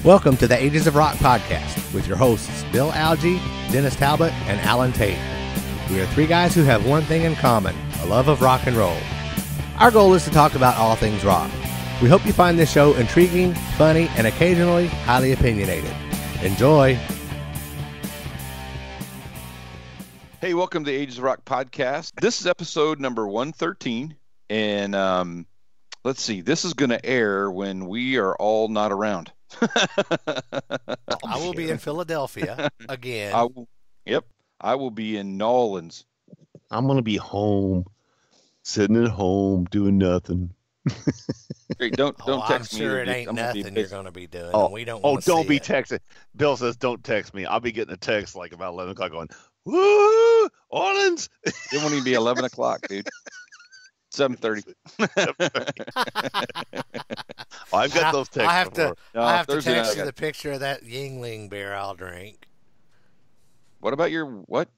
Welcome to the Ages of Rock podcast with your hosts Bill Algie, Dennis Talbot, and Alan Tate. We are three guys who have one thing in common, a love of rock and roll. Our goal is to talk about all things rock. We hope you find this show intriguing, funny, and occasionally highly opinionated. Enjoy! Hey, welcome to the Ages of Rock podcast. This is episode number 113, and let's see, this is going to air when we are all not around. I will be in Philadelphia again. I will be in New Orleans. I'm going to be home, sitting at home, doing nothing. Great, don't text I'm me. sure it ain't nothing you're going to be doing. We don't don't be texting. Bill says don't text me. I'll be getting a text like about 11 o'clock going, woo, Orleans. It won't even be 11 o'clock, dude. 7:30. I've got those texts. I have to text you the picture of that Yingling beer I'll drink. What about your what?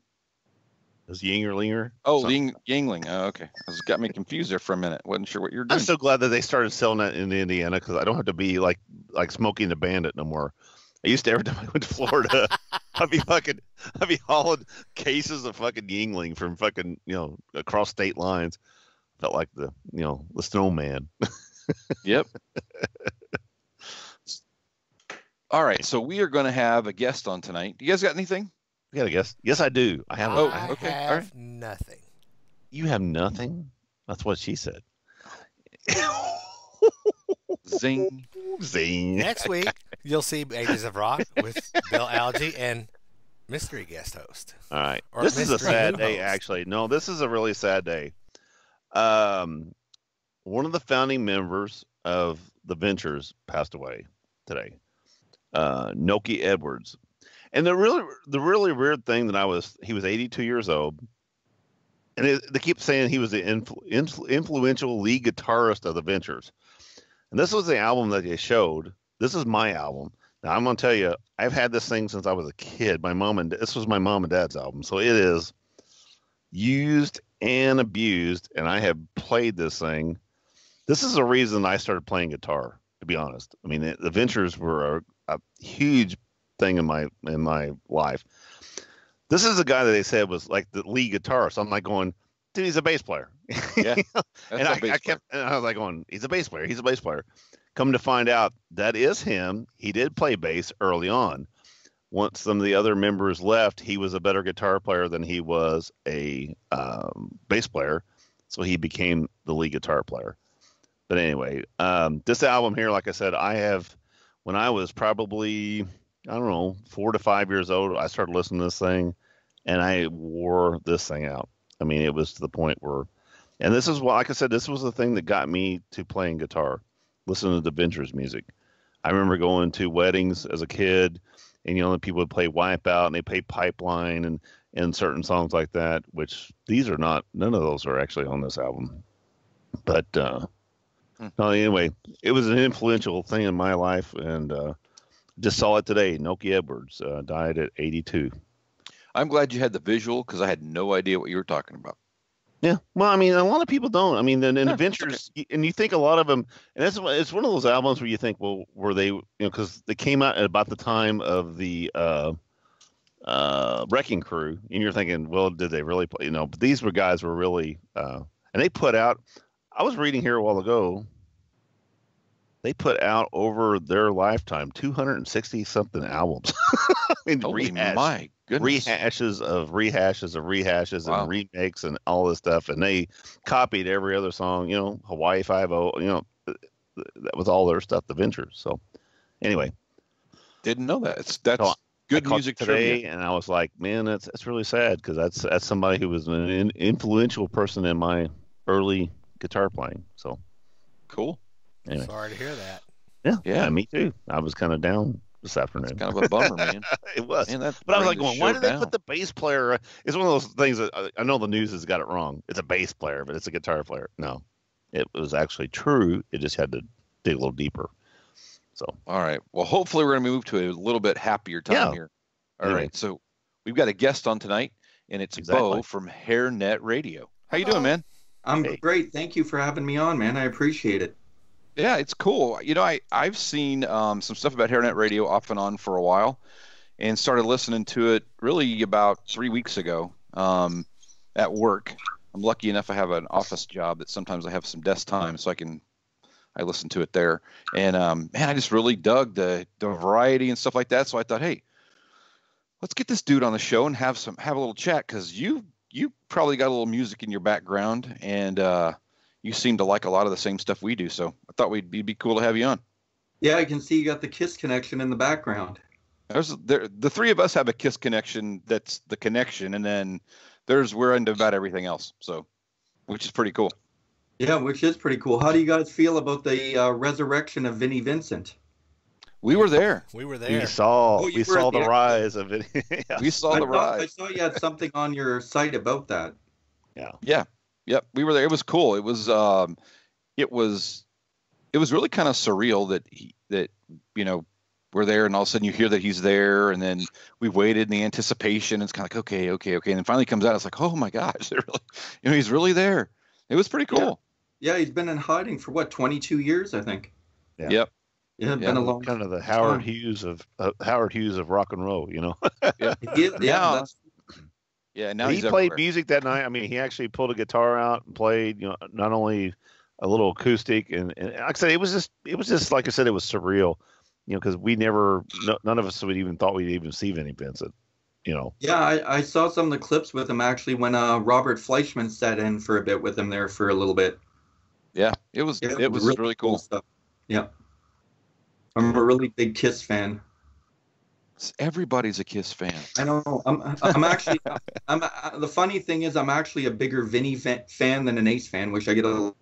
Is Yingling? Oh, Yingling. Oh, okay. Got me confused there for a minute. Wasn't sure what you were doing. I'm so glad that they started selling that in Indiana because I don't have to be like Smokey and the Bandit no more. I used to every time I went to Florida, I'd be hauling cases of fucking Yingling from fucking across state lines. Felt like the snowman. Yep. All right, so we are going to have a guest on tonight. You guys got anything? We got a guest. Yes, I do. I have. I have nothing. You have nothing? That's what she said. Zing. Zing. Next week, you'll see Ages of Rock with Bill Algie and mystery guest host. All right. This is a sad day, actually. No, this is a really sad day. One of the founding members of the Ventures passed away today. Noki Edwards. And the really weird thing he was 82 years old. And they keep saying he was the influential lead guitarist of the Ventures. And this was the album that they showed. This is my album. Now, I'm going to tell you, I've had this thing since I was a kid. This was my mom and dad's album. So it is used and abused. And I have played this thing. This is the reason I started playing guitar, to be honest. I mean, the Ventures were a huge thing in my life. This is a guy that they said was like the lead guitarist. I'm like going, dude, he's a bass player. Yeah. And I was like going, he's a bass player. He's a bass player. Come to find out, that is him. He did play bass early on. Once some of the other members left, he was a better guitar player than he was a bass player. So he became the lead guitar player. But anyway, this album here, like I said, when I was probably, 4 to 5 years old, I started listening to this thing, and I wore this thing out. I mean, it was to the point where, and this is why, like I said, this was the thing that got me to playing guitar, listening to the Ventures music. I remember going to weddings as a kid, and the people would play Wipeout, and they play Pipeline, and certain songs like that, which none of those are actually on this album. But anyway, it was an influential thing in my life, and just saw it today. Noki Edwards died at 82. I'm glad you had the visual because I had no idea what you were talking about. Yeah, well, I mean, a lot of people don't. I mean, in the Ventures, and you think a lot of them, and it's one of those albums where you think, well, were they, because they came out at about the time of the Wrecking Crew, and you're thinking, well, did they really play? But these guys were really, and they put out. I was reading here a while ago. They put out over their lifetime 260 something albums. I mean, my goodness. rehashes of rehashes and remakes and all this stuff, and they copied every other song. Hawaii 5-0. That was all their stuff. The Ventures. So, anyway, didn't know that. That's good music today, and I was like, man, that's really sad because that's somebody who was an influential person in my early guitar playing. So cool. Anyway. Sorry to hear that. Yeah, me too. I was kind of down this afternoon. It's kind of a bummer, man. It was. Man, but I was like, why did they put the bass player? It's one of those things that I know the news has got it wrong. It's a bass player, but it's a guitar player. No, it was actually true. It just had to dig a little deeper. So. All right. Well, hopefully we're going to move to a little bit happier time here. All right. So we've got a guest on tonight, and it's Beau from Hairnet Radio. How you doing, man? I'm great. Thank you for having me on, man. I appreciate it. Yeah, it's cool. I've seen some stuff about Hairnet Radio off and on for a while, and started listening to it really about 3 weeks ago at work. I'm lucky enough I have an office job that sometimes I have some desk time, so I listen to it there. And man, I just really dug the variety and stuff like that. So I thought, hey, let's get this dude on the show and have a little chat, because you probably got a little music in your background, and you seem to like a lot of the same stuff we do. So I thought it'd be cool to have you on. Yeah, I can see you got the Kiss connection in the background. The three of us have a Kiss connection. That's the connection, and then we're into about everything else. So, which is pretty cool. Yeah, which is pretty cool. How do you guys feel about the resurrection of Vinnie Vincent? We were there. We saw the rise of it. Yeah. We saw the rise. I saw you had something on your site about that. Yeah. Yep. We were there. It was cool. It was really kind of surreal that we're there, and all of a sudden you hear that he's there, and then we waited in the anticipation. And it's kind of like, okay. And then finally comes out. It's like, oh my gosh, he's really there. It was pretty cool. Yeah, he's been in hiding for 22 years, I think. Yeah. Yep. Yeah, been a long kind of the Howard Hughes of rock and roll, Yeah. Now he played music that night. I mean, he actually pulled a guitar out and played, not only a little acoustic, and like I said, it was just like I said, it was surreal, because none of us would even thought we'd even see Vinnie Vincent, Yeah, I saw some of the clips with him actually when Robert Fleischman sat in for a bit with him there for a little bit. Yeah, it was really cool stuff. Yeah. I'm a really big Kiss fan. Everybody's a Kiss fan. I know. I'm actually. The funny thing is, I'm actually a bigger Vinnie fan than an Ace fan, which I get a.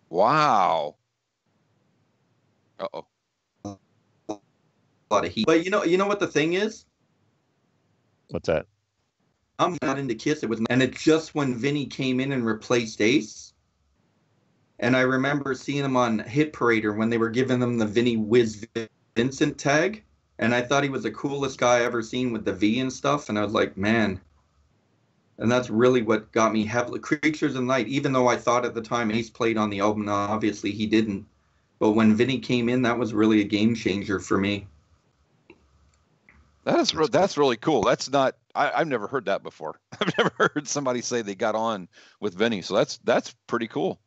Wow. Uh-oh. A lot of heat. But you know what the thing is? What's that? I'm not into Kiss. And it's just when Vinnie came in and replaced Ace. And I remember seeing him on Hit Parader when they were giving them the Vinnie Whiz Vincent tag. And I thought he was the coolest guy I ever seen with the V and stuff. And I was like, man. And that's really what got me heavily. Creatures of the Night, even though I thought at the time Ace played on the album, obviously he didn't. But when Vinnie came in, that was really a game changer for me. That's really cool. That's not. I've never heard that before. I've never heard somebody say they got on with Vinnie. So that's pretty cool.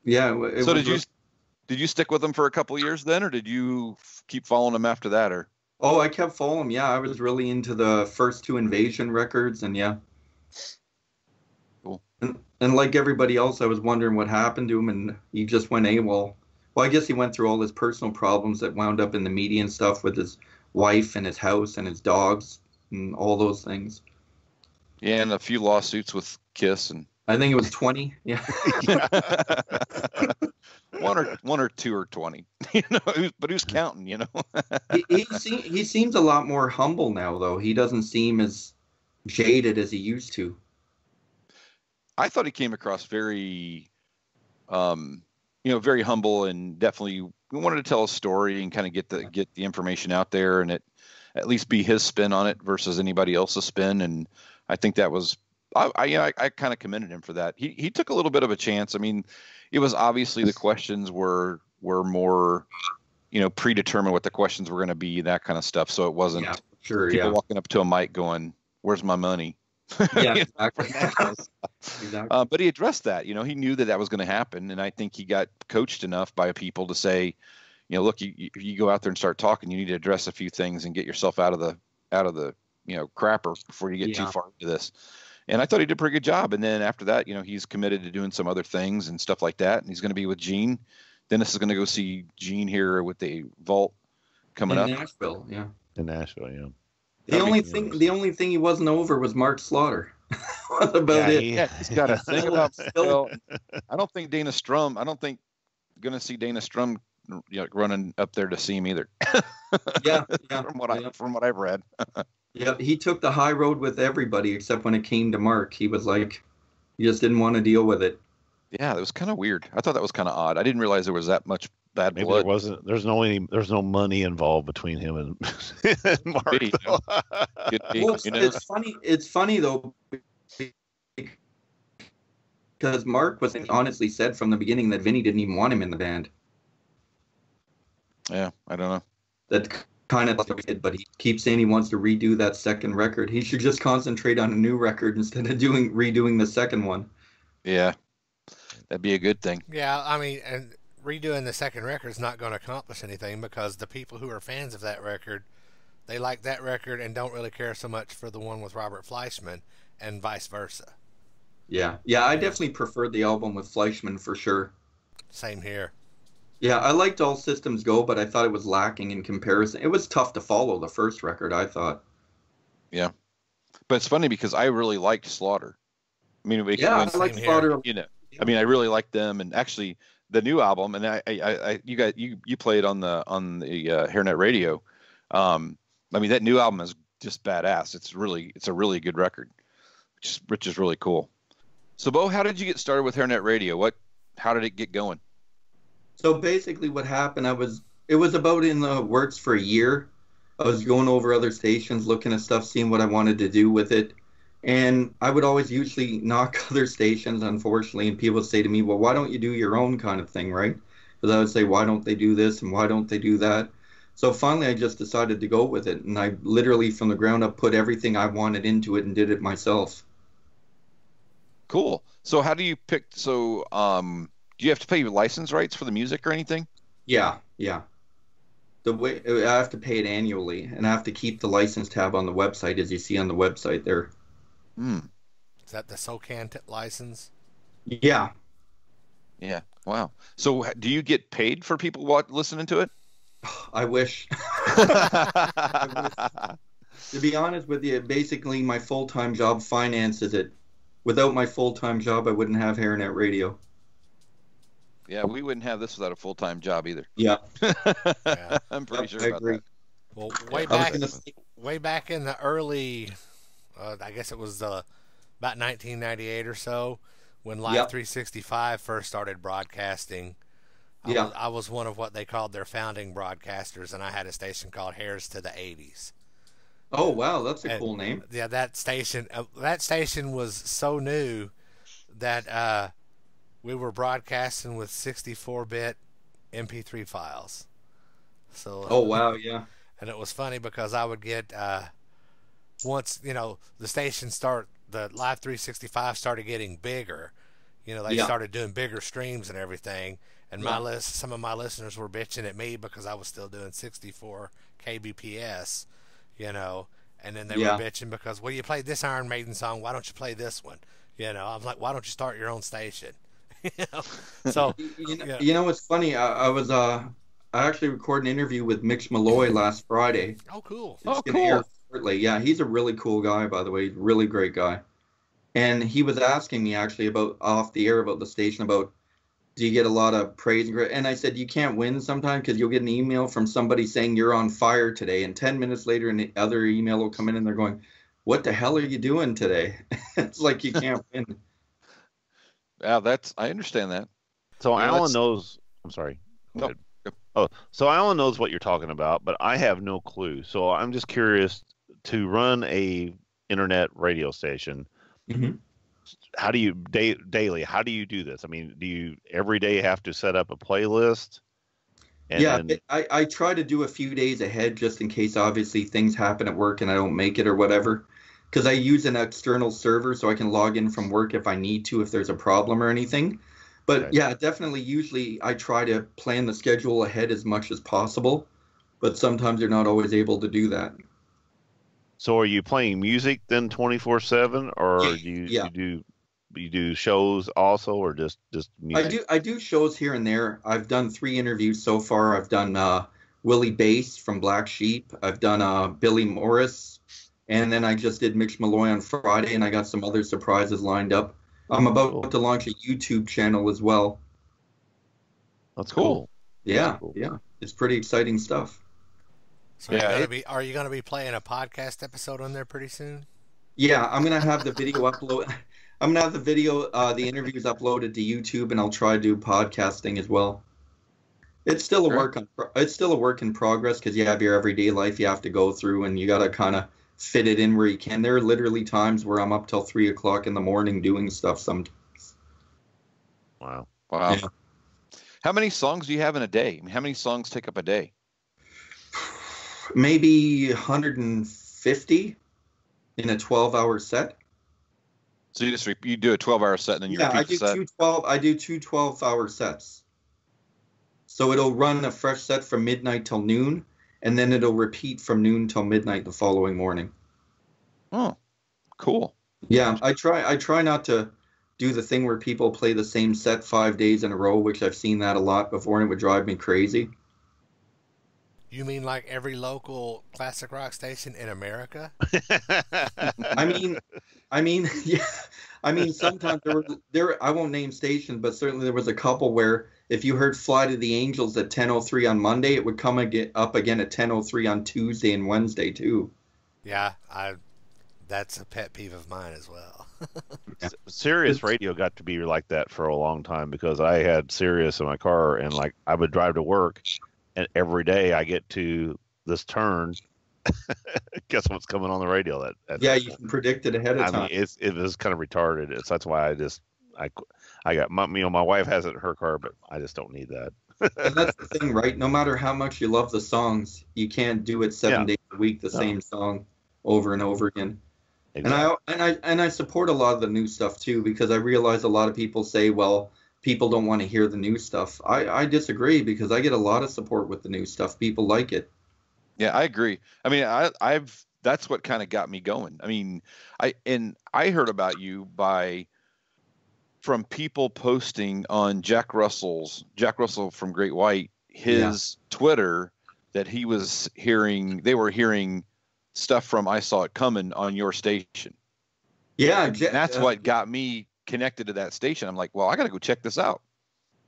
Yeah. So did you stick with him for a couple of years then, or did you keep following him after that, or? Oh, I kept following him. Yeah, I was really into the first two Invasion records, and yeah. Cool. And like everybody else, I was wondering what happened to him, and he just went AWOL. Well, I guess he went through all his personal problems that wound up in the media and stuff with his wife and his house and his dogs and all those things. Yeah, and a few lawsuits with Kiss, and I think it was 20. Yeah. one or two or 20. But who's counting? He seems a lot more humble now, though. He doesn't seem as jaded as he used to. I thought he came across very, very humble, and definitely wanted to tell a story and kind of get the information out there, and at least be his spin on it versus anybody else's spin. And I think that was, I kind of commended him for that. He took a little bit of a chance. I mean, it was obviously the questions were more, predetermined what the questions were going to be, that kind of stuff. So it wasn't people walking up to a mic going, "Where's my money?" Yeah, exactly. Exactly. But he addressed that. He knew that was going to happen, and I think he got coached enough by people to say, look, you go out there and start talking, you need to address a few things and get yourself out of the crapper before you get too far into this. And I thought he did a pretty good job. And then after that, he's committed to doing some other things and stuff like that. And he's going to be with Gene. Dennis is going to go see Gene here with the Vault coming up. In Nashville, yeah. In Nashville, yeah. The only thing he wasn't over was Mark Slaughter. What about it? Yeah, he's got a thing about Phil. I don't think Dana Strum. I don't think going to see Dana Strum, running up there to see him either. Yeah. From what I've read. Yeah, he took the high road with everybody except when it came to Mark. He was like, he just didn't want to deal with it. Yeah, it was kind of weird. I thought that was kind of odd. I didn't realize there was that much bad Maybe blood. There wasn't. There's no money involved between him and Mark. Could be. Well, it's funny though, because Mark was honestly said from the beginning that Vinnie didn't even want him in the band. Yeah, I don't know. That kind of it, but he keeps saying he wants to redo that second record. He should just concentrate on a new record instead of redoing the second one. Yeah, that'd be a good thing. Yeah, I mean, and redoing the second record is not going to accomplish anything because the people who are fans of that record, they like that record and don't really care so much for the one with Robert Fleischman, and vice versa. Yeah, I definitely preferred the album with Fleischman for sure. Same here. Yeah, I liked All Systems Go, but I thought it was lacking in comparison. It was tough to follow the first record, I thought. Yeah, but it's funny because I really liked Slaughter. I mean, I like Slaughter. You know, I mean, I really liked them, and actually, the new album, and you played on the Hairnet Radio. I mean, that new album is just badass. It's a really good record, which is really cool. So, Beau, how did you get started with Hairnet Radio? How did it get going? So basically what happened, it was about in the works for a year. I was going over other stations, looking at stuff, seeing what I wanted to do with it. And I would always usually knock other stations, unfortunately, and people would say to me, well, why don't you do your own kind of thing, right? Because I would say, why don't they do this and why don't they do that? So finally I just decided to go with it. And I literally from the ground up put everything I wanted into it and did it myself. Cool. So how do you pick, do you have to pay your license rights for the music or anything? Yeah. The way I have to pay it annually, and I have to keep the license tab on the website, as you see on the website there. Is that the SOCAN license? Yeah. Yeah. Wow. So do you get paid for people listening to it? I wish. To be honest with you, basically my full-time job finances it. Without my full-time job, I wouldn't have Hairnet Radio. Yeah, we wouldn't have this without a full-time job either. Yeah. Yeah. I'm pretty sure I about agree. that. Well, way back in the early, I guess it was about 1998 or so, when Live 365 first started broadcasting. I was one of what they called their founding broadcasters, and I had a station called Hairs to the 80s. Oh wow, that's a cool name. Yeah, that station was so new that we were broadcasting with 64-bit MP3 files. So. Oh wow, yeah. And it was funny because I would get once the station the Live 365 started getting bigger. They started doing bigger streams and everything. And some of my listeners were bitching at me because I was still doing 64 kbps. And then they were bitching because, well, you played this Iron Maiden song, why don't you play this one? I'm like, why don't you start your own station? So it's funny. I actually recorded an interview with Mitch Malloy last Friday. Oh, cool. Cool. Shortly. Yeah, he's a really cool guy, by the way. Really great guy. And he was asking me actually about off the air about the station about, do you get a lot of praise? And I said, you can't win sometimes because you'll get an email from somebody saying you're on fire today. And 10 minutes later, another email will come in and they're going, what the hell are you doing today? It's like you can't win. Yeah, I understand that. So Alan knows. I'm sorry. No. Oh, so Alan knows what you're talking about, but I have no clue. So I'm just curious, to run a internet radio station. Mm-hmm. How do you daily? How do you do this? I mean, do you every day have to set up a playlist? I try to do a few days ahead just in case obviously things happen at work and I don't make it or whatever. Because I use an external server so I can log in from work if I need to, if there's a problem or anything. But definitely usually I try to plan the schedule ahead as much as possible. But sometimes you're not always able to do that. So are you playing music then 24/7, or you do shows also, or just music? I do shows here and there. I've done 3 interviews so far. I've done Willie Bass from Black Sheep. I've done Billy Morris, and then I just did Mitch Malloy on Friday, and I got some other surprises lined up. I'm about to launch a YouTube channel as well. That's cool. Yeah, it's pretty exciting stuff. So are you going to be playing a podcast episode on there pretty soon? Yeah, I'm going to have the video upload. I'm going to have the interviews uploaded to YouTube, and I'll try to do podcasting as well. It's still a work in progress because you have your everyday life you have to go through, and you got to kind of fit it in where you can. There are literally times where I'm up till 3 o'clock in the morning doing stuff sometimes. Wow. Yeah. How many songs do you have in a day? I mean, how many songs take up a day? Maybe 150 in a 12-hour set. So you do a 12-hour set and then you repeat the set? I do two 12-hour sets. So it'll run a fresh set from midnight till noon, and then it'll repeat from noon till midnight the following morning. Oh, cool. Yeah, I try not to do the thing where people play the same set 5 days in a row, which I've seen that a lot before, and it would drive me crazy. You mean like every local classic rock station in America? I mean, yeah. I mean, sometimes there. I won't name stations, but certainly there was a couple where if you heard "Fly to the Angels" at 10:03 on Monday, it would come up again at 10:03 on Tuesday and Wednesday too. Yeah, that's a pet peeve of mine as well. Sirius radio got to be like that for a long time because I had Sirius in my car, and like I would drive to work, and every day I get to this turn. Guess what's coming on the radio? You can predict it ahead of time. I mean, it was kind of retarded. That's why I got my wife has it in her car, but I just don't need that. And that's the thing, right? No matter how much you love the songs, you can't do it 7 days a week, the same song over and over again. Exactly. And I support a lot of the new stuff too, because I realize a lot of people say, well, people don't want to hear the new stuff. I disagree, because I get a lot of support with the new stuff. People like it. Yeah, I agree. I mean, that's what kind of got me going. I mean, I heard about you from people posting on Jack Russell from Great White, his Twitter, that they were hearing stuff from I Saw It Coming on your station. Yeah. And that's what got me connected to that station. I'm like, well, I got to go check this out.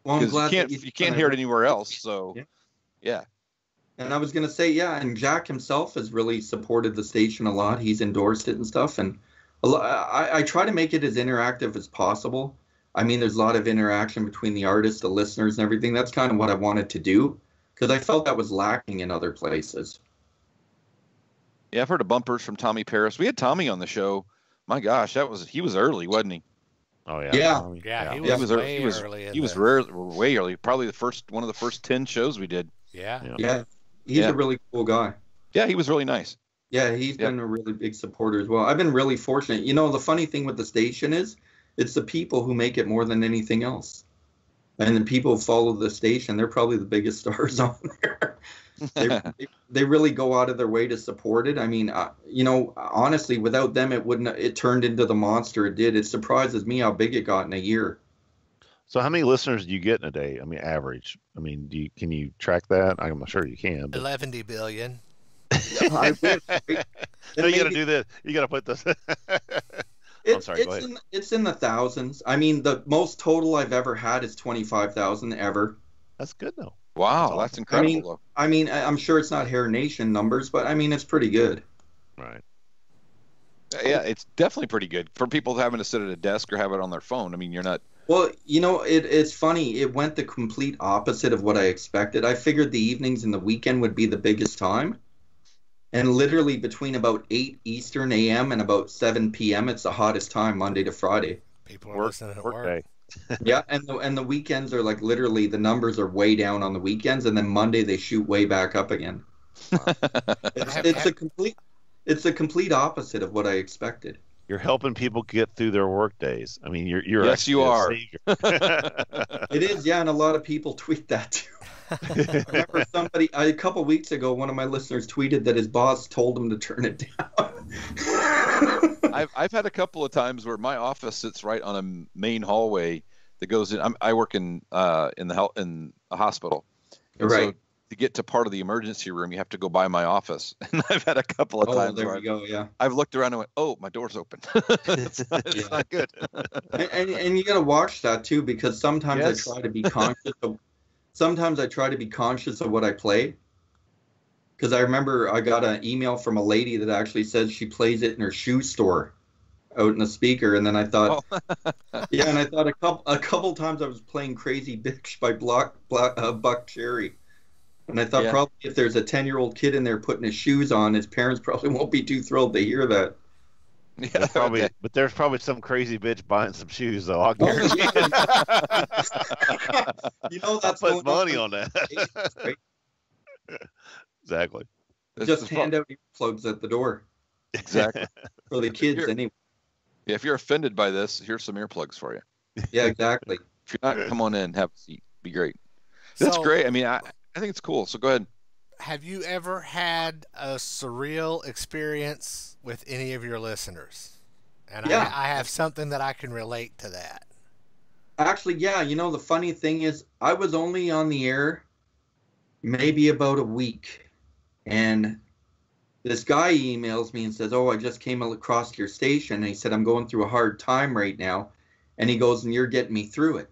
Well, I'm glad you can't hear it anywhere else. So yeah. And I was going to say, and Jack himself has really supported the station a lot. He's endorsed it and stuff. And I try to make it as interactive as possible. I mean, there's a lot of interaction between the artists, the listeners, and everything. That's kind of what I wanted to do, because I felt that was lacking in other places. Yeah, I've heard of bumpers from Tommy Paris. We had Tommy on the show. My gosh, he was early, wasn't he? Oh yeah. Yeah. He was way early. Probably one of the first 10 shows we did. Yeah. He's a really cool guy. Yeah, he was really nice. Yeah, he's been a really big supporter as well. I've been really fortunate. You know, the funny thing with the station is, it's the people who make it more than anything else. And the people who follow the station, they're probably the biggest stars on there. They really go out of their way to support it. I mean, honestly, without them, it turned into the monster it did. It surprises me how big it got in a year. So how many listeners do you get in a day? I mean, average. I mean, can you track that? I'm not sure you can. But... 11 billion. I wish. No, you got to do this. You got to put this. I'm sorry, go ahead. It's in the thousands. I mean, the most total I've ever had is 25,000 ever. That's good, though. Wow, that's incredible. I mean, I'm sure it's not Hair Nation numbers, but I mean, it's pretty good. Right. Yeah, it's definitely pretty good for people having to sit at a desk or have it on their phone. I mean, you're not. Well, it's funny. It went the complete opposite of what I expected. I figured the evenings and the weekend would be the biggest time. And literally between about 8 Eastern a.m. and about 7 p.m., it's the hottest time, Monday to Friday. People are listening at work. Day. Yeah, and the weekends are like literally the numbers are way down on the weekends, and then Monday they shoot way back up again. It's a complete opposite of what I expected. You're helping people get through their work days. I mean, you're yes, you are. It is, yeah, and a lot of people tweet that too. I remember a couple weeks ago, one of my listeners tweeted that his boss told him to turn it down. I've had a couple of times where my office sits right on a main hallway that goes in. I work in a hospital, and right? So to get to part of the emergency room, you have to go by my office. And I've had a couple of times there we go. Yeah, I've looked around and went, "Oh, my door's open." It's not good. and you got to watch that too, because sometimes I try to be conscious of. Sometimes I try to be conscious of what I play, because I remember I got an email from a lady that actually says she plays it in her shoe store out in the speaker, and then I thought, and I thought a couple times I was playing Crazy Bitch by Buck Cherry, and I thought probably if there's a 10-year-old kid in there putting his shoes on, his parents probably won't be too thrilled to hear that. Yeah, But there's probably some crazy bitch buying some shoes, though. I'll guarantee it. That's put money on that. Right? Exactly. Just hand out earplugs at the door. Exactly. For the kids, anyway. Yeah, if you're offended by this, here's some earplugs for you. Yeah, exactly. If you're not, come on in, have a seat. Be great. That's great. I mean, I think it's cool. So go ahead. Have you ever had a surreal experience with any of your listeners? And yeah. I have something that I can relate to that. Actually, yeah. The funny thing is, I was only on the air maybe about a week. And this guy emails me and says, "Oh, I just came across your station." And he said, "I'm going through a hard time right now." And he goes, "And you're getting me through it."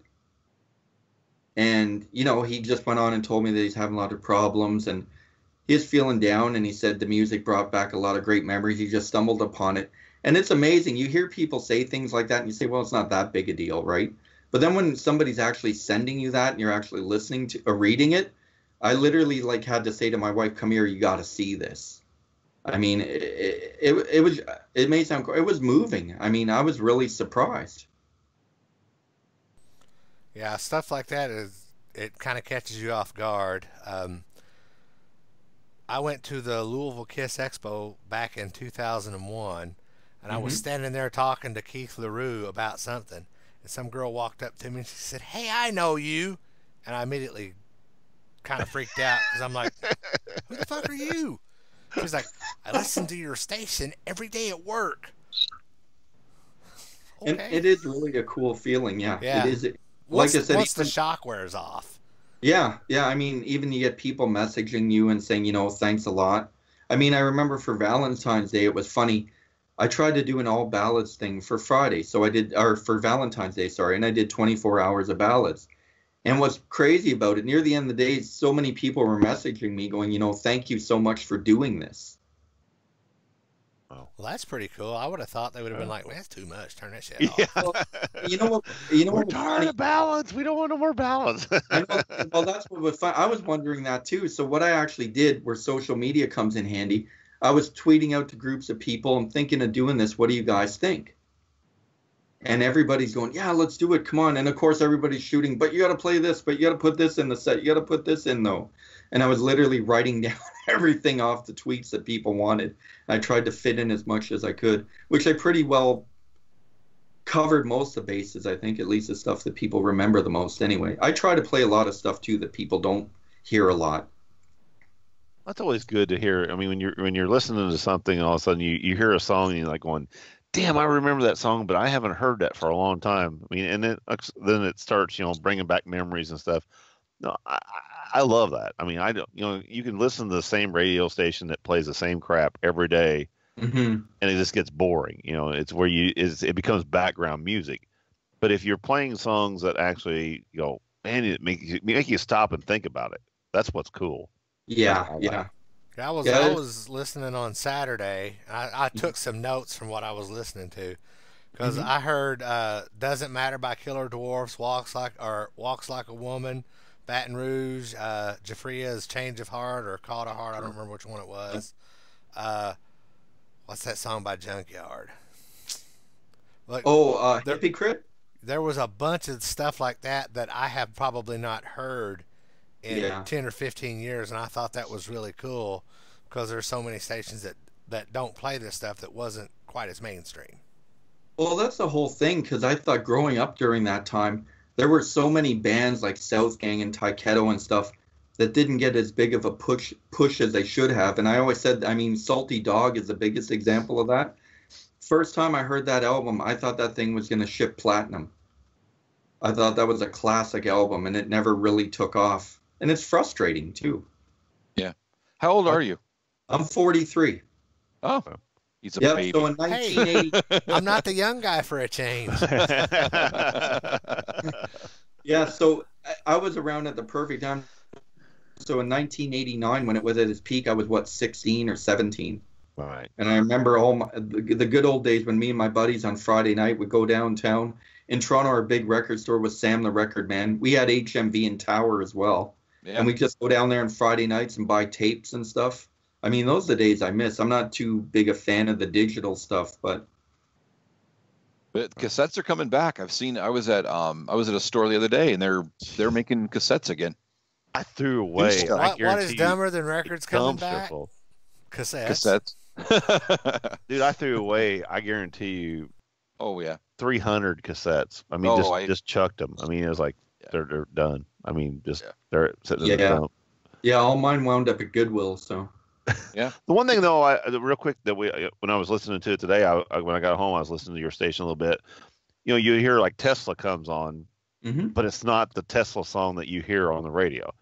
And, he just went on and told me that he's having a lot of problems and he's feeling down. And he said the music brought back a lot of great memories. He just stumbled upon it. And it's amazing. You hear people say things like that and you say, well, it's not that big a deal, right? But then when somebody's actually sending you that and you're actually listening to or reading it, I literally had to say to my wife, "Come here, you got to see this." I mean, it may sound, it was moving. I mean, I was really surprised. Yeah, stuff like that it kind of catches you off guard. I went to the Louisville Kiss Expo back in 2001, and I was standing there talking to Keith LaRue about something, and some girl walked up to me and she said, "Hey, I know you," and I immediately kind of freaked out because I'm like, "Who the fuck are you?" She's like, "I listen to your station every day at work." Okay. And it is really a cool feeling, yeah. Yeah. It is. Like I said, once the shock wears off. Yeah. I mean, even you get people messaging you and saying, "Thanks a lot." I mean, I remember for Valentine's Day, it was funny. I tried to do an all ballads thing for Friday, for Valentine's Day, sorry, and I did 24 hours of ballads. And what's crazy about it, near the end of the day, so many people were messaging me going, "Thank you so much for doing this." Well, that's pretty cool. I would have thought they would have been like, "Man, that's too much. Turn that shit off." Well, we're tired of ballads. We don't want no more ballads. Well, that's what was fun. I was wondering that too. So what I actually did, where social media comes in handy, I was tweeting out to groups of people. I'm thinking of doing this. What do you guys think? And everybody's going, "Yeah, let's do it. Come on." And of course, everybody's shooting, "But you got to play this. But you got to put this in the set. You got to put this in though." And I was literally writing down everything off the tweets that people wanted. I tried to fit in as much as I could, which I pretty well covered most of the bases, I think, at least the stuff that people remember the most anyway. I try to play a lot of stuff, too, that people don't hear a lot. That's always good to hear. I mean, when you're listening to something and all of a sudden you hear a song and you're like going, "Damn, I remember that song, but I haven't heard that for a long time." I mean, and then it starts, bringing back memories and stuff. No, I love that. I mean, I don't, you can listen to the same radio station that plays the same crap every day, and it just gets boring. It's where it becomes background music. But if you're playing songs that actually, man, it make you stop and think about it. That's what's cool. Yeah. I was listening on Saturday. I took some notes from what I was listening to because I heard "Doesn't Matter" by Killer Dwarfs, Walks Like a Woman, Baton Rouge, Jafria's Change of Heart or Call to Heart. I don't remember which one it was. What's that song by Junkyard? Hippie Crit? There was a bunch of stuff like that I have probably not heard in 10 or 15 years, and I thought that was really cool because there's so many stations that don't play this stuff that wasn't quite as mainstream. Well, that's the whole thing, because I thought growing up during that time, there were so many bands like South Gang and Taiketo and stuff that didn't get as big of a push as they should have. And I always said, Salty Dog is the biggest example of that. First time I heard that album, I thought that thing was going to ship platinum. I thought that was a classic album, and it never really took off. And it's frustrating, too. Yeah. How old are you? I'm 43. Oh, he's a baby. So in 1980... Hey, I'm not the young guy for a change. Yeah, so I was around at the perfect time. So in 1989, when it was at its peak, I was, 16 or 17. Right. And I remember the good old days when me and my buddies on Friday night would go downtown. In Toronto, our big record store was Sam the Record Man. We had HMV in Tower as well. Yeah. And we just go down there on Friday nights and buy tapes and stuff. Those are the days I miss. I'm not too big a fan of the digital stuff, but But cassettes are coming back. I was at a store the other day, and they're making cassettes again. I threw away. What is dumber than records coming back? Cassettes. Dude, I threw away, I guarantee you. Oh yeah. 300 cassettes. I mean, just chucked them. I mean, it was like they're done. I mean, they're sitting in the dump. Yeah, all mine wound up at Goodwill. So. Yeah. The one thing though, real quick, that when I was listening to it today, when I got home, I was listening to your station a little bit. You know, you hear like Tesla comes on, but it's not the Tesla song that you hear on the radio.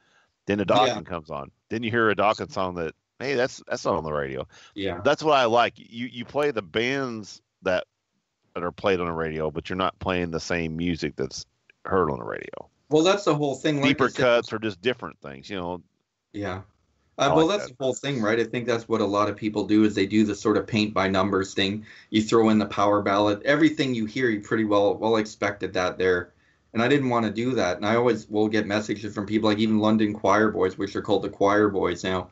Then a Dawkins comes on. Then you hear a Dawkins song that, hey, that's not on the radio. Yeah. That's what I like. You play the bands that are played on the radio, but you're not playing the same music that's heard on the radio. Well, that's the whole thing. Deeper cuts or just different things, you know. Yeah. Well, that's the whole thing, right? I think that's what a lot of people do is they do the sort of paint by numbers thing. You throw in the power ballad. Everything you hear, you pretty well expected that there. And I didn't want to do that. And I always will get messages from people like even London Choir Boys, which are called the Choir Boys now.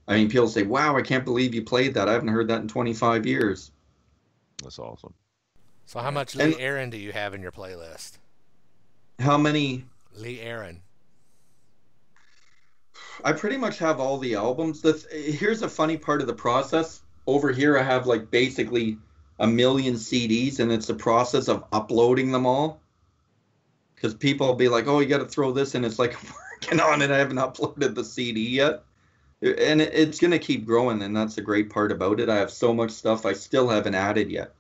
I mean, people say, wow, I can't believe you played that. I haven't heard that in 25 years. That's awesome. So how much Lee Aaron do you have in your playlist? How many? Lee Aaron. I pretty much have all the albums. Here's a funny part of the process. Over here, I have like basically 1 million CDs, and it's the process of uploading them all. Because people will be like, oh, you got to throw this in. It's like, I'm working on it. I haven't uploaded the CD yet. And it's going to keep growing, and that's the great part about it. I have so much stuff I still haven't added yet.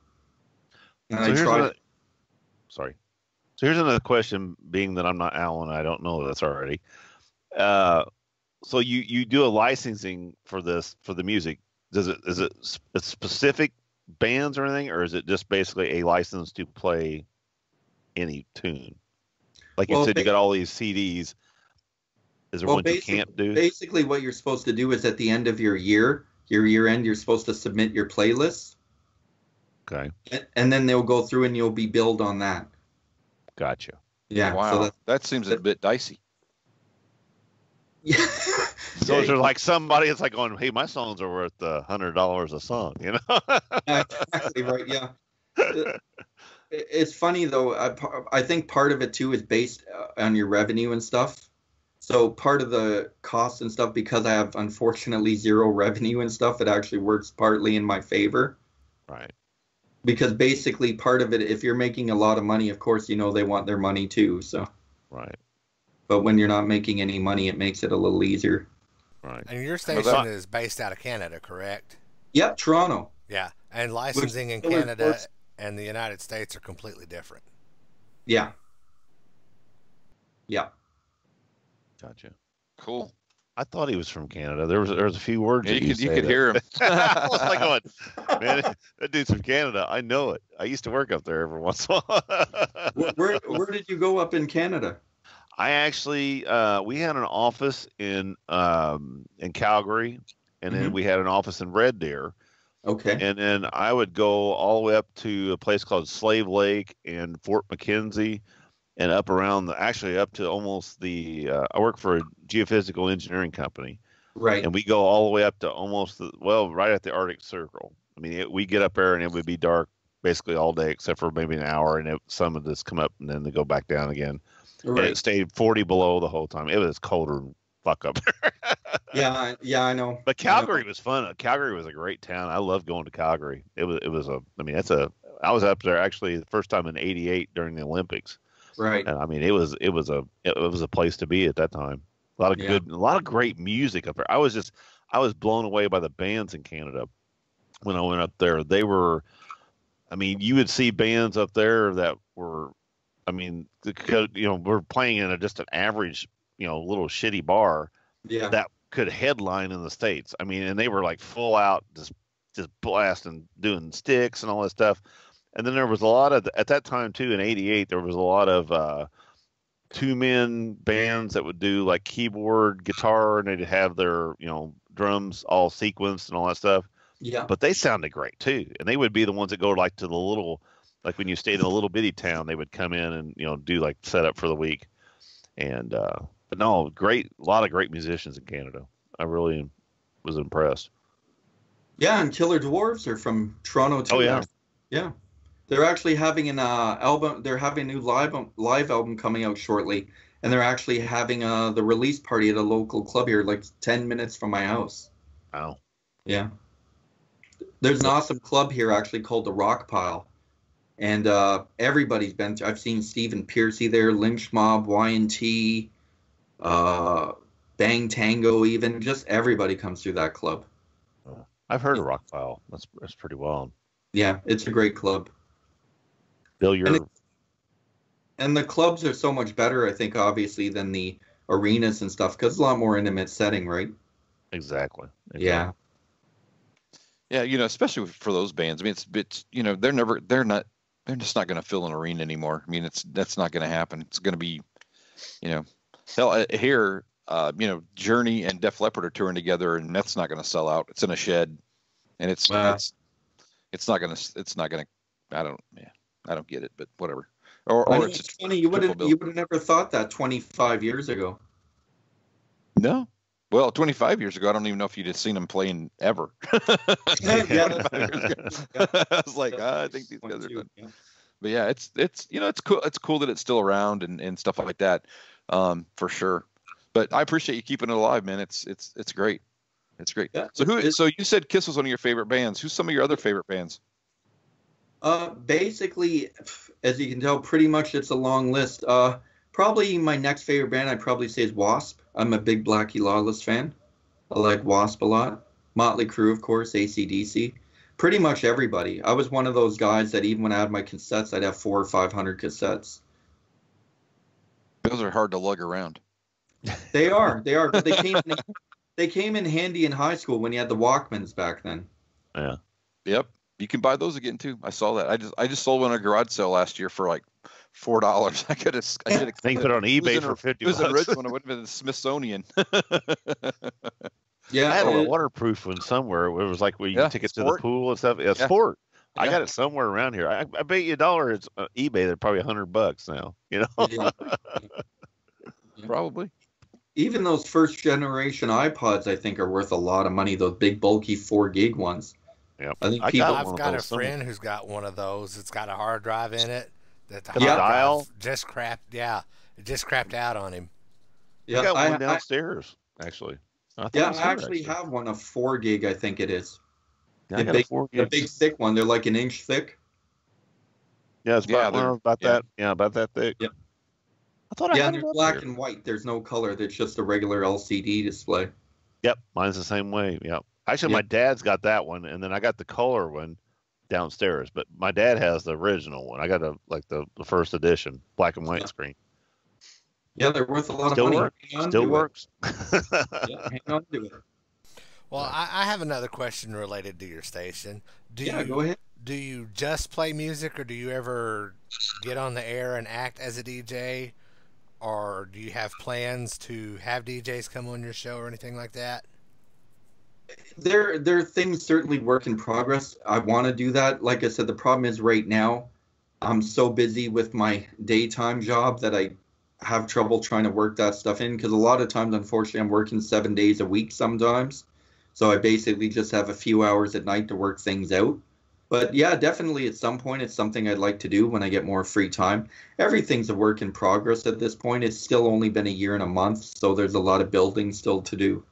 And Sorry. So here's another question, being that I'm not Alan, I don't know this already. So you do a licensing for the music. Is it specific bands or anything, or is it just basically a license to play any tune? Like you said, you got all these CDs. Is there one you can't do? Basically, what you're supposed to do is at the end of your year end, you're supposed to submit your playlists. Okay. And then they'll go through and you'll be billed on that. Gotcha. Yeah. Wow. So that seems a bit dicey. Yeah. So it's like somebody is like going, hey, my songs are worth $100 a song, you know? Exactly right. Yeah. It's funny though. I think part of it too is based on your revenue and stuff. So part of the costs and stuff, because I have unfortunately zero revenue and stuff, it actually works partly in my favor. Right. Because basically part of it, if you're making a lot of money, of course, you know, they want their money too. So. Right. But when you're not making any money, it makes it a little easier. Right. And your station is based out of Canada, correct? Yep, Toronto. Yeah. And licensing in Canada and the United States are completely different. Yeah. Yeah. Gotcha. Cool. I thought he was from Canada. There was a few words. Yeah, you could hear him. I was like going, man, that dude's from Canada. I know it. I used to work up there every once in a while. Where did you go up in Canada? I actually we had an office in Calgary, and then we had an office in Red Deer. Okay. And then I would go all the way up to a place called Slave Lake and Fort McKenzie, and up around up to almost I work for a geophysical engineering company. Right. And we go all the way up to almost right at the Arctic Circle. I mean, we get up there and it would be dark basically all day except for maybe an hour, and some of this come up and then they go back down again. Right. And it stayed 40 below the whole time. It was colder than fuck up there. Yeah, I know. But Calgary was fun. Calgary was a great town. I loved going to Calgary. I was up there actually the first time in '88 during the Olympics. Right. And I mean, it was a place to be at that time. A lot of great music up there. I was blown away by the bands in Canada when I went up there. They were, I mean, you would see bands up there that were, I mean, we're playing in just an average, little shitty bar that could headline in the States. I mean, and they were like full out, just blasting, doing sticks and all that stuff. And then there was a lot of, at that time too, in '88, there was a lot of 2-man bands that would do like keyboard, guitar, and they'd have their, drums all sequenced and all that stuff. Yeah. But they sounded great too. And they would be the ones that go like to the little, like when you stayed in a little bitty town, they would come in and, do like setup for the week. And, but no, a lot of great musicians in Canada. I really was impressed. Yeah. And Killer Dwarfs are from Toronto too. Oh yeah. Yeah. They're actually having an album. They're having a new live album coming out shortly, and they're actually having the release party at a local club here, like 10 minutes from my house. Wow. Yeah. There's an awesome club here actually called the Rock Pile, and everybody's been to. I've seen Stephen Piercy there, Lynch Mob, Y&T, Bang Tango, even just everybody comes through that club. I've heard of Rockpile. That's pretty wild. Yeah, it's a great club. Bill, and the clubs are so much better, I think, obviously, than the arenas and stuff, because it's a lot more intimate setting, right? Exactly. Yeah. Yeah, especially for those bands. I mean, it's they're just not going to fill an arena anymore. I mean, that's not going to happen. It's going to be, hell, here, Journey and Def Leppard are touring together, and that's not going to sell out. It's in a shed, and it's not going to. I don't get it, but whatever. Or it's funny. You would have never thought that 25 years ago. No. Well, 25 years ago, I don't even know if you'd have seen them playing ever. Yeah, I was like, I think these guys are done. Yeah. But yeah, it's cool. It's cool that it's still around and stuff like that, for sure. But I appreciate you keeping it alive, man. It's great. It's great. Yeah, so you said Kiss was one of your favorite bands. Who's some of your other favorite bands? Basically, as you can tell, pretty much it's a long list. Probably my next favorite band I'd probably say is Wasp. I'm a big Blackie Lawless fan. I like Wasp a lot. Motley Crue, of course, AC/DC. Pretty much everybody. I was one of those guys that even when I had my cassettes, I'd have 400 or 500 cassettes. Those are hard to lug around. They are, but they came in handy in high school when you had the Walkmans back then. Yeah. Yep. You can buy those again too. I saw that. I just sold one at a garage sale last year for like $4. I should have put it on eBay for $50. It was an original. It would have been the Smithsonian. Yeah, I had a waterproof one somewhere. It was like where you take it to the pool and stuff. Yeah, Sport. I got it somewhere around here. I bet you $1. It's eBay. They're probably $100 now. Yeah. Probably. Even those first generation iPods, I think, are worth a lot of money. Those big, bulky 4 gig ones. Yep. I've got a friend who's got one of those. It's got a hard drive in it. That the dial just crapped. Yeah, it just crapped out on him. Yeah, I got one downstairs actually. I actually have one of 4 gig. I think it is. Yeah, the big thick one. They're like an inch thick. Yeah, it's about that. Yeah, about that thick. Yeah. I thought they're black and white. There's no color. There's just a regular LCD display. Yep, mine's the same way. Yep. Actually, my dad's got that one, and then I got the color one downstairs. But my dad has the original one. I got the first edition, black and white screen. Yeah, they're worth a lot of money. Still works. Hang on to it. Well, I have another question related to your station. Go ahead. Do you just play music, or do you ever get on the air and act as a DJ, or do you have plans to have DJs come on your show or anything like that? There are things certainly work in progress. I want to do that. Like I said, the problem is right now I'm so busy with my daytime job that I have trouble trying to work that stuff in, because a lot of times, unfortunately, I'm working 7 days a week sometimes. So I basically just have a few hours at night to work things out. But yeah, definitely at some point it's something I'd like to do when I get more free time. Everything's a work in progress at this point. It's still only been a year and a month, so there's a lot of building still to do.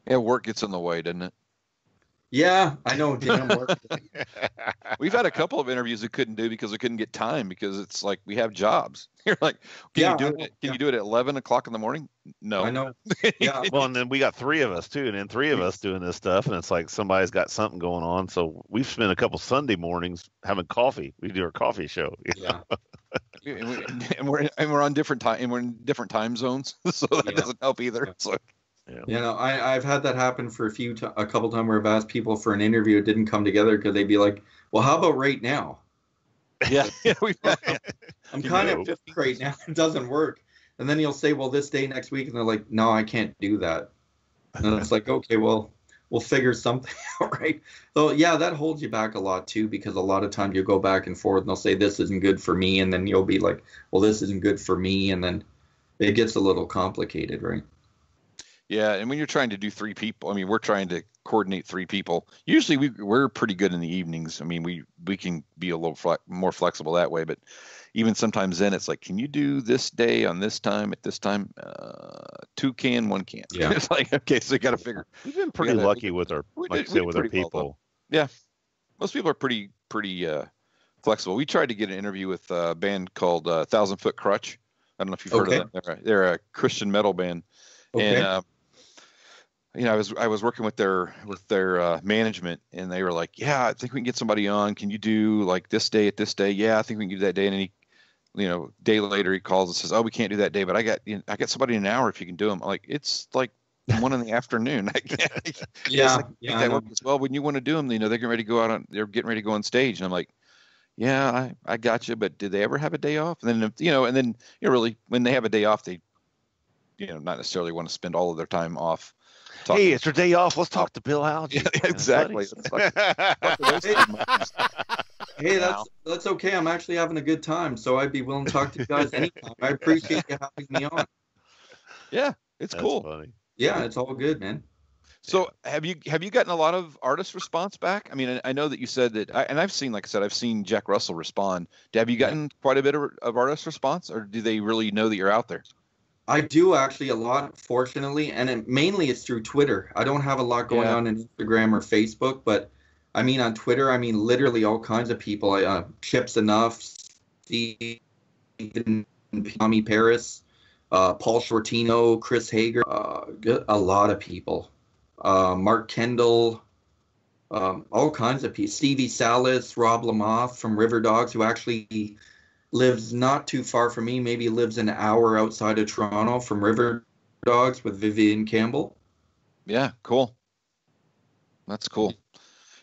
Yeah, work gets in the way, doesn't it? Yeah, I know. Damn work. We've had a couple of interviews we couldn't do because we couldn't get time, because it's like we have jobs. You're like, can you do it at 11 o'clock in the morning? No. I know. Yeah. Well, and then we got 3 of us too, and then 3 of us doing this stuff, and it's like somebody's got something going on. So we've spent a couple Sunday mornings having coffee. We do our coffee show. Yeah. and we're on different time, and we're in different time zones, so that doesn't help either. So. Yeah. I've had that happen for a couple times where I've asked people for an interview. It didn't come together because they'd be like, well, how about right now? Yeah. I'm kind of busy right now. It doesn't work. And then you'll say, well, this day next week. And they're like, no, I can't do that. And it's like, okay, well, we'll figure something out, right? So, yeah, that holds you back a lot, too, because a lot of times you go back and forth and they'll say, this isn't good for me. And then you'll be like, well, this isn't good for me. And then it gets a little complicated, right? Yeah, and when you're trying to do 3 people, I mean, we're trying to coordinate 3 people. Usually we're pretty good in the evenings. I mean, we can be a little more flexible that way, but even sometimes then it's like, can you do this day on this time at this time? 2 can, 1 can't. Yeah. It's like, okay, so you got to figure. We've been pretty lucky with our, like I said, with our people. Yeah, most people are pretty flexible. We tried to get an interview with a band called 1,000 Foot Crutch. I don't know if you've heard of them. They're a Christian metal band, and I was working with their management, and they were like, yeah, I think we can get somebody on. Can you do like this day at this day? Yeah, I think we can do that day. And then he, day later he calls and says, oh, we can't do that day, but I got somebody in an hour if you can do them. I'm like, it's like 1 in the afternoon. I can't. Well, when you want to do them, they're getting ready to go out they're getting ready to go on stage. And I'm like, yeah, I got you, but did they ever have a day off? And then, really when they have a day off, they, not necessarily want to spend all of their time off. Hey, it's your day off. Let's talk to Bill Algie. Yeah, exactly. Hey, that's okay. I'm actually having a good time, so I'd be willing to talk to you guys anytime. I appreciate you having me on. Yeah, it's cool. Funny. Yeah, it's all good, man. So have you gotten a lot of artist response back? I mean, I know that you said that, and I've seen, like I said, I've seen Jack Russell respond. Have you gotten quite a bit of artist response, or do they really know that you're out there? I do actually a lot, fortunately, and mainly it's through Twitter. I don't have a lot going on in Instagram or Facebook, but I mean on Twitter, I mean literally all kinds of people. Chips Enough, Stephen Tommy Paris, Paul Shortino, Chris Hager, a lot of people. Mark Kendall, all kinds of people. Stevie Salas, Rob Lamoth from River Dogs, who actually lives not too far from me, maybe lives an hour outside of Toronto from River Dogs with Vivian Campbell. Yeah, cool. That's cool.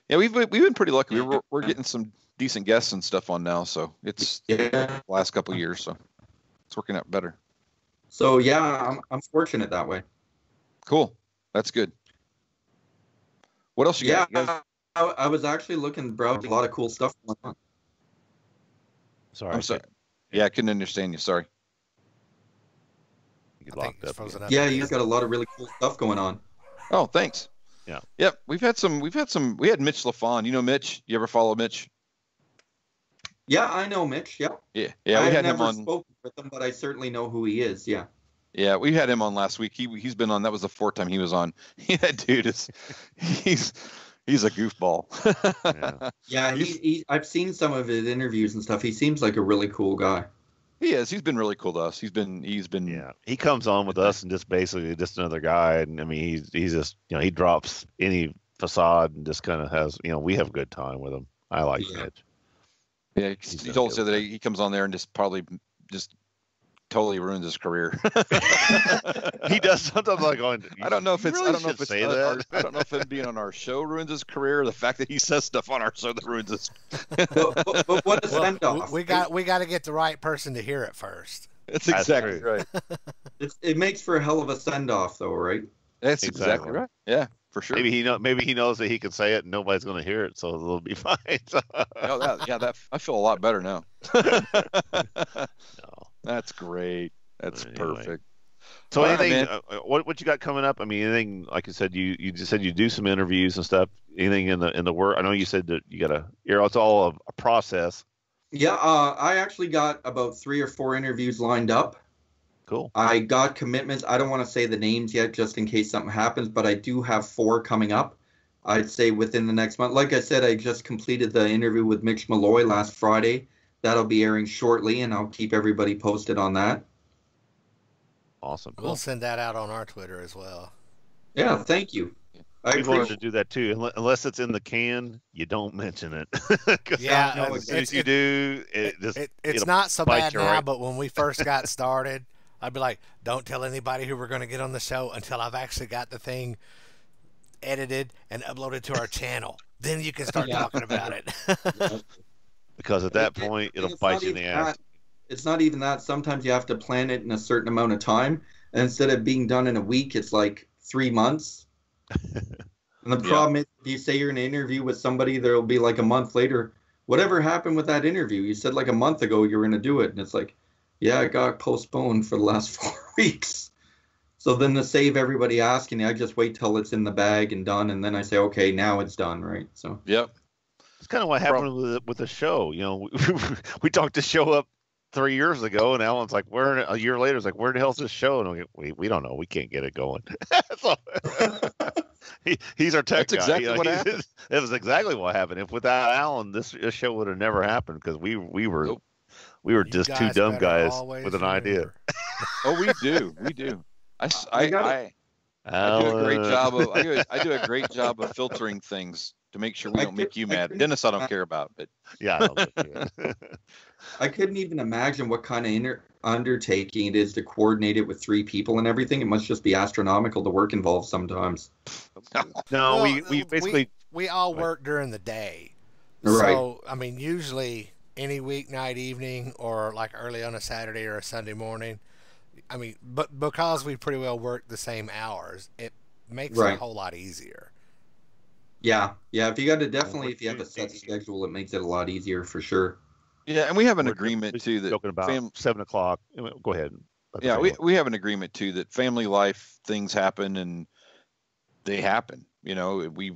Yeah, we've been pretty lucky. We're getting some decent guests and stuff on now, so it's the last couple of years, so it's working out better. So yeah, I'm fortunate that way. Cool. That's good. What else you got? Yeah, I was actually looking, bro. A lot of cool stuff going on. Sorry. I'm sorry. Yeah, I couldn't understand you. Sorry. You locked up. Yeah, you got a lot of really cool stuff going on. Oh, thanks. Yeah. Yep. We had Mitch LaFawn. You know Mitch? You ever follow Mitch? Yeah, I know Mitch. Yeah. Yeah. We had never him on. spoken with him, but I certainly know who he is. Yeah. Yeah, we had him on last week. He's been on. That was the 4th time he was on. That dude he's a goofball. Yeah, I've seen some of his interviews and stuff. He seems like a really cool guy. He is. He's been really cool to us. He's been. Yeah, he comes on with us and just basically just another guy. And I mean, he's just he drops any facade and just kind of has we have a good time with him. I like Mitch. Yeah, he told us the other day he comes on there and just totally ruins his career. He does sometimes. Like going, I don't know if it's. Really I don't know if it's. I don't know if him being on our show ruins his career, or the fact that he says stuff on our show that ruins his. but what a send off! We got to get the right person to hear it first. That's exactly right. It makes for a hell of a send off, though, right? That's exactly right. Yeah, for sure. Maybe he knows that he can say it and nobody's going to hear it, so it'll be fine. I feel a lot better now. No. That's great. That's perfect. So anything, what you got coming up? I mean, anything, like you said, you just said you do some interviews and stuff. Anything in the work? I know you said that it's all a process. Yeah, I actually got about 3 or 4 interviews lined up. Cool. I got commitments. I don't want to say the names yet, just in case something happens, but I do have 4 coming up. I'd say within the next month. Like I said, I just completed the interview with Mitch Malloy last Friday. That'll be airing shortly, and I'll keep everybody posted on that. Awesome. Cool. We'll send that out on our Twitter as well. Yeah, thank you. We wanted to do that too. Unless it's in the can, you don't mention it. Yeah, as soon as you do, it's not so bad now. Right. But when we first got started, I'd be like, "Don't tell anybody who we're going to get on the show until I've actually got the thing edited and uploaded to our channel. Then you can start talking about it." Because at that point, it'll bite you in the ass. It's not even that. Sometimes you have to plan it in a certain amount of time. And instead of being done in a week, it's like 3 months. And the problem is, if you say you're in an interview with somebody, there'll be like a month later, whatever happened with that interview? You said like a month ago you were going to do it. And it's like, yeah, it got postponed for the last 4 weeks. So then to save everybody asking, I just wait till it's in the bag and done, and then I say, okay, now it's done, right? So Yep. It's kind of what happened with the show. You know, we talked the show up 3 years ago, and Alan's like, a year later, it's like, where the hell's this show? And we don't know. We can't get it going. So, he's our tech That's guy. exactly what happened. It was exactly what happened. If without Alan, this show would have never happened because we were just two dumb guys with an idea. Oh, we do. I do a great job of I do a great job of filtering things to make sure we don't make you mad. Dennis, I don't care about, but yeah. I couldn't even imagine what kind of undertaking it is to coordinate it with 3 people and everything. It must just be astronomical, the work involved sometimes. No, Well, we basically we all work during the day. Right. So, I mean, usually any weeknight evening or like early on a Saturday or a Sunday morning, I mean, but because we pretty well work the same hours, it makes it a whole lot easier. Yeah. If you have a set schedule, it makes it a lot easier for sure. yeah, and we have an agreement too that talking about 7 o'clock. Go ahead. Yeah, we have an agreement too that family life things happen and they happen. You know, we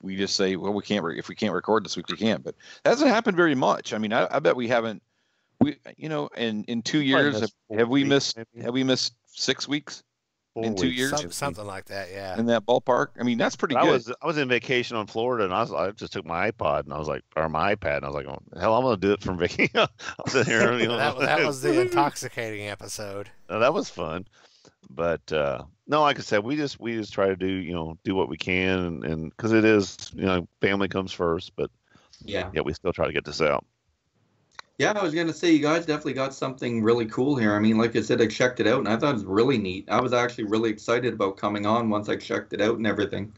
just say, well, if we can't record this week, we can't. But that hasn't happened very much. I mean, I bet we haven't. In 2 years, have we missed 6 weeks in 2 years? Something like that, yeah. In that ballpark. I mean, that's pretty good. I was in vacation on Florida, and I just took my iPad, and I was like, or my iPad, and I was like, oh, hell, I'm going to do it from vacation. I was sitting here. That was the intoxicating episode. That was fun. But no, like I said, we just try to do what we can, and because it is, family comes first. But yeah, we still try to get this out. Yeah, I was going to say, you guys definitely got something really cool here. I mean, like I said, I checked it out, and I thought it was really neat. I was actually really excited about coming on once I checked it out and everything.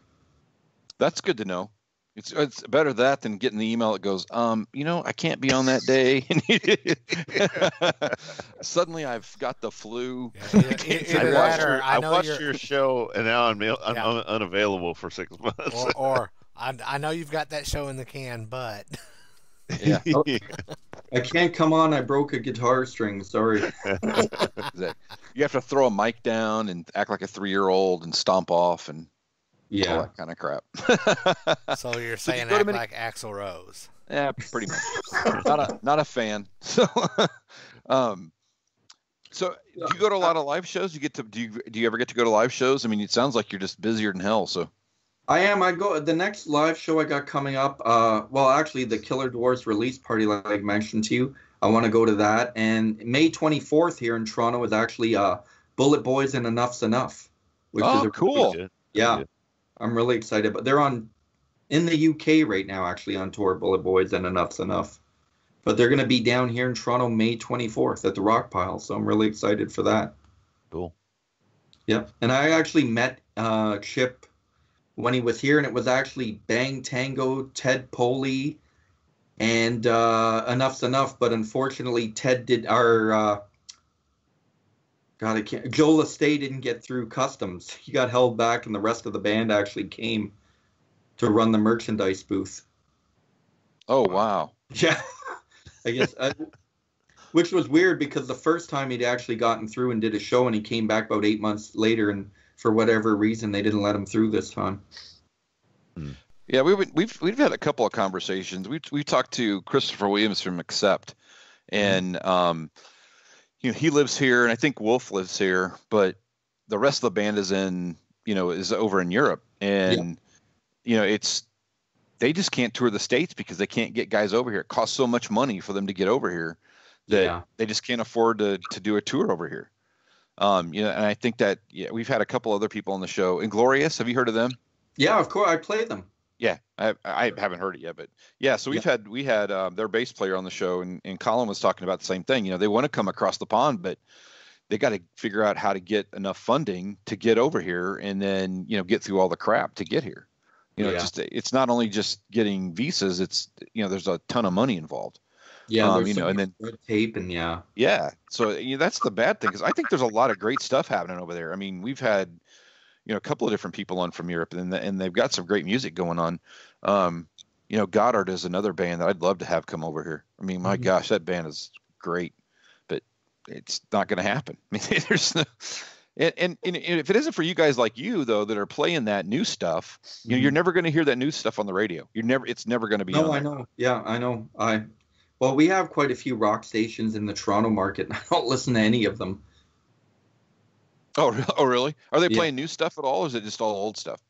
That's good to know. It's better that than getting the email that goes, I can't be on that day. Suddenly I've got the flu. I watched your show, and now I'm unavailable for 6 months. Or I know you've got that show in the can, but... Yeah. I can't come on. I broke a guitar string. Sorry. You have to throw a mic down and act like a 3-year-old and stomp off and all that kind of crap. So you're saying act like Axl Rose? Yeah, pretty much. Not a fan. So, so do you go to a lot of live shows? Do you ever get to go to live shows? I mean, it sounds like you're just busier than hell. So. I am. I go the next live show I got coming up. Actually, the Killer Dwarfs release party, like I mentioned to you. I want to go to that. And May 24th here in Toronto is actually Bullet Boys and Enough's Enough. Which is cool. Yeah, I'm really excited. But they're in the UK right now, actually on tour. Bullet Boys and Enough's Enough. But they're going to be down here in Toronto May 24th at the Rock Pile. So I'm really excited for that. Cool. Yep. And I actually met Chip when he was here, and it was actually Bang Tango, Ted Poley, and Enough's Enough. But unfortunately, Ted did Joel Estate didn't get through customs. He got held back, and the rest of the band actually came to run the merchandise booth. Oh, wow. Yeah, I guess. Which was weird because the first time he'd actually gotten through and did a show, and he came back about 8 months later, and for whatever reason, they didn't let him through this time. Yeah, we've had a couple of conversations. We talked to Christopher Williams from Accept, and he lives here, and I think Wolf lives here, but the rest of the band is is over in Europe, and they just can't tour the States because they can't get guys over here. It costs so much money for them to get over here that they just can't afford to do a tour over here. And I think that we've had a couple other people on the show. Inglorious, have you heard of them? Yeah, of course, I play them. Yeah, I haven't heard it yet, but yeah. So we had their bass player on the show, and Colin was talking about the same thing. They want to come across the pond, but they got to figure out how to get enough funding to get over here, and then get through all the crap to get here. It's not only just getting visas; it's there's a ton of money involved. Yeah, and then red tape and yeah. So that's the bad thing, because I think there's a lot of great stuff happening over there. I mean, we've had a couple of different people on from Europe, and they've got some great music going on. Goddard is another band that I'd love to have come over here. I mean, my gosh, that band is great, but it's not going to happen. I mean, And if it isn't for you guys like you though that are playing that new stuff, you know, you're never going to hear that new stuff on the radio. It's never going to be. No, I know. Yeah, I know. Well, we have quite a few rock stations in the Toronto market, and I don't listen to any of them. Oh, really? Are they playing new stuff at all, or is it just all old stuff?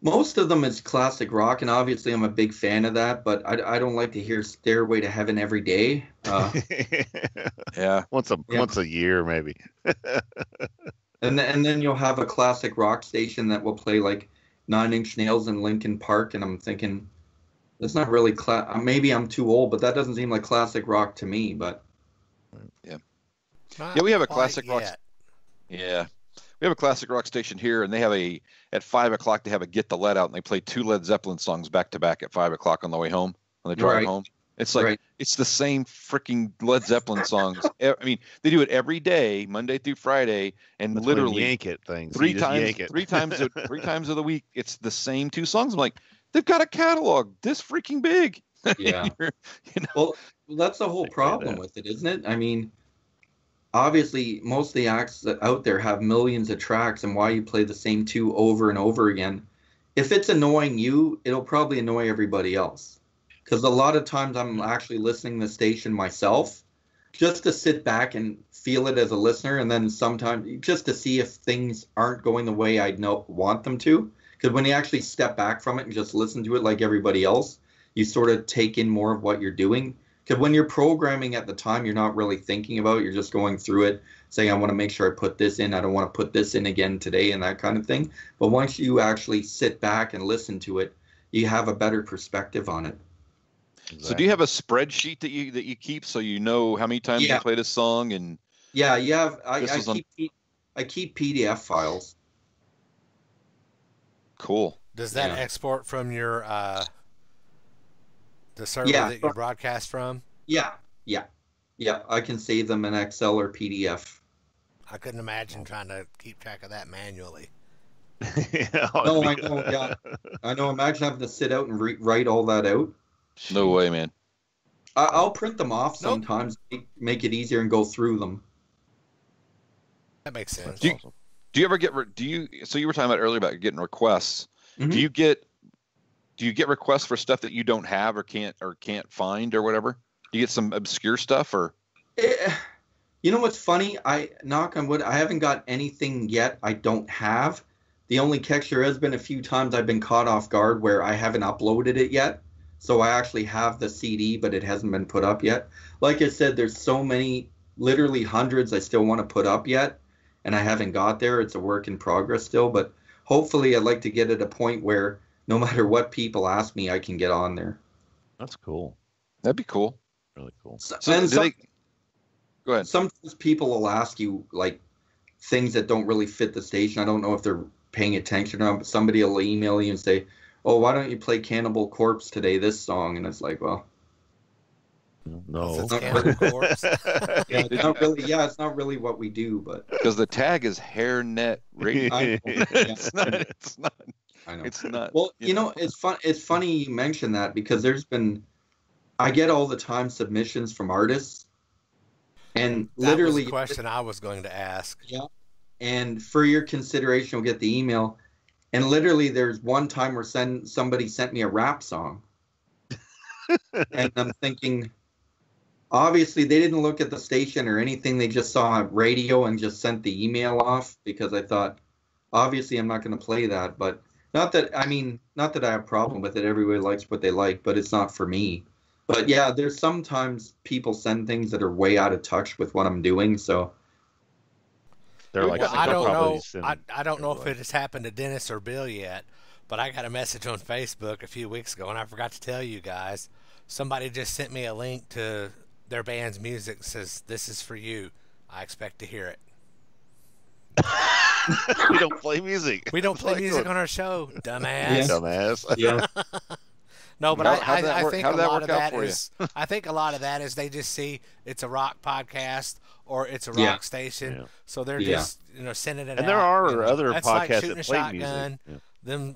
Most of them is classic rock, and obviously I'm a big fan of that, but I don't like to hear Stairway to Heaven every day. Yeah. Once a year, maybe. And then you'll have a classic rock station that will play like Nine Inch Nails and Linkin Park, and I'm thinking, that's not really maybe I'm too old, but that doesn't seem like classic rock to me. But yeah, we have a classic rock. Yeah, we have a classic rock station here, and they have at 5 o'clock they have a Get the Lead Out, and they play 2 Led Zeppelin songs back to back at 5 o'clock on the way home, on the drive home. It's like it's the same freaking Led Zeppelin songs. I mean, they do it every day, Monday through Friday, and that's literally yank it things. three times of the week. It's the same 2 songs. I'm like, they've got a catalog this freaking big. Yeah. You know? Well, that's the whole problem with it, isn't it? I mean, obviously, most of the acts that out there have millions of tracks, and why you play the same 2 over and over again. If it's annoying you, it'll probably annoy everybody else. Because a lot of times I'm actually listening to the station myself just to sit back and feel it as a listener, and then sometimes just to see if things aren't going the way I want them to. Because when you actually step back from it and just listen to it like everybody else, you sort of take in more of what you're doing. Because when you're programming at the time, you're not really thinking about it. You're just going through it, saying, I want to make sure I put this in. I don't want to put this in again today, and that kind of thing. But once you actually sit back and listen to it, you have a better perspective on it. Exactly. So do you have a spreadsheet that you keep so you know how many times you played a song? And yeah, you have. I keep PDF files. Cool. Does that export from your the server that you broadcast from? Yeah. I can save them in Excel or PDF. I couldn't imagine trying to keep track of that manually. No, I know. Yeah, I know. Imagine having to sit out and write all that out. No way, man. I'll print them off sometimes, make it easier, and go through them. That makes sense. Do you ever get? So you were talking about earlier about getting requests. Mm-hmm. Do you get requests for stuff that you don't have or can't find or whatever? Do you get some obscure stuff or? You know what's funny? Knock on wood, I haven't got anything yet I don't have. The only catch there has been a few times I've been caught off guard where I haven't uploaded it yet. So I actually have the CD, but it hasn't been put up yet. Like I said, there's so many, literally hundreds I still want to put up yet, and I haven't got there. It's a work in progress still, but hopefully I'd like to get at a point where no matter what people ask me, I can get on there. That's cool. That'd be cool. Really cool. Go ahead. Sometimes people will ask you like things that don't really fit the station. I don't know if they're paying attention or not, but somebody will email you and say, oh, why don't you play Cannibal Corpse today, this song? And it's like, well, no. It's Cannibal Corpse. It's not really what we do, but because the tag is Hairnet Radio. It's not. I know. It's not. Well, it's funny you mention that because I get all the time submissions from artists, and literally that was the question I was going to ask. Yeah. And for your consideration, you'll get the email. And literally, there's one time where somebody sent me a rap song. And I'm thinking, obviously, they didn't look at the station or anything. They just saw radio and just sent the email off because I thought, obviously, I'm not going to play that. But not that I have a problem with it. Everybody likes what they like, but it's not for me. But yeah, there's sometimes people send things that are way out of touch with what I'm doing. So. They're like, I don't know. I don't know if it has happened to Dennis or Bill yet, but I got a message on Facebook a few weeks ago, and I forgot to tell you guys. Somebody just sent me a link to their band's music. It says, "This is for you. I expect to hear it." We don't play music. We don't play music on our show, dumbass. Yeah. Dumbass. Yeah. No, but I think a lot of that is I think a lot of that is they just see it's a rock podcast or it's a rock station, so they're just sending it. And there are other that's podcasts like shooting that a play shotgun. music. Them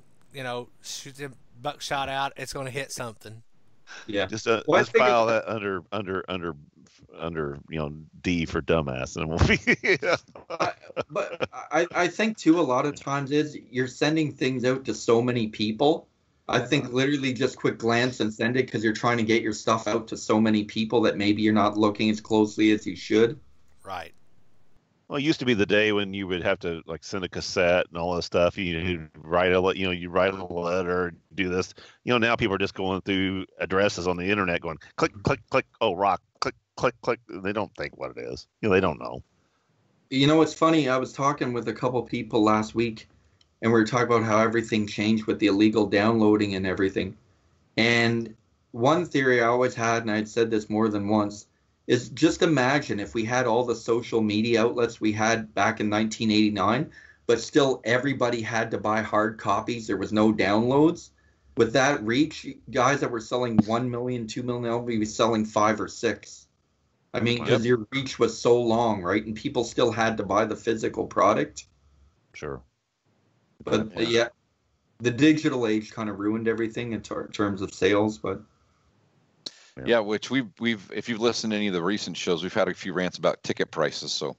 shoot the buckshot out. It's going to hit something. Yeah. Just let's file that under D for dumbass, and we'll be. But I think too, a lot of times is you're sending things out to so many people. I think literally just quick glance and send it because you're trying to get your stuff out to so many people that maybe you're not looking as closely as you should. Right. Well, it used to be the day when you would have to like send a cassette and all this stuff. You write a letter, do this. Now people are just going through addresses on the internet, going click, click, click. Oh, rock, click, click, click. They don't think what it is. They don't know. It's funny. I was talking with a couple people last week, and we were talking about how everything changed with the illegal downloading and everything. And one theory I always had, and I'd said this more than once, is just imagine if we had all the social media outlets we had back in 1989, but still everybody had to buy hard copies. There was no downloads. With that reach, guys that were selling 1 million, 2 million, now we'd be selling 5 or 6. I mean, because your reach was so long, right? And people still had to buy the physical product. Sure. But yeah, the digital age kind of ruined everything in terms of sales, but. Yeah, which we've if you've listened to any of the recent shows, we've had a few rants about ticket prices. So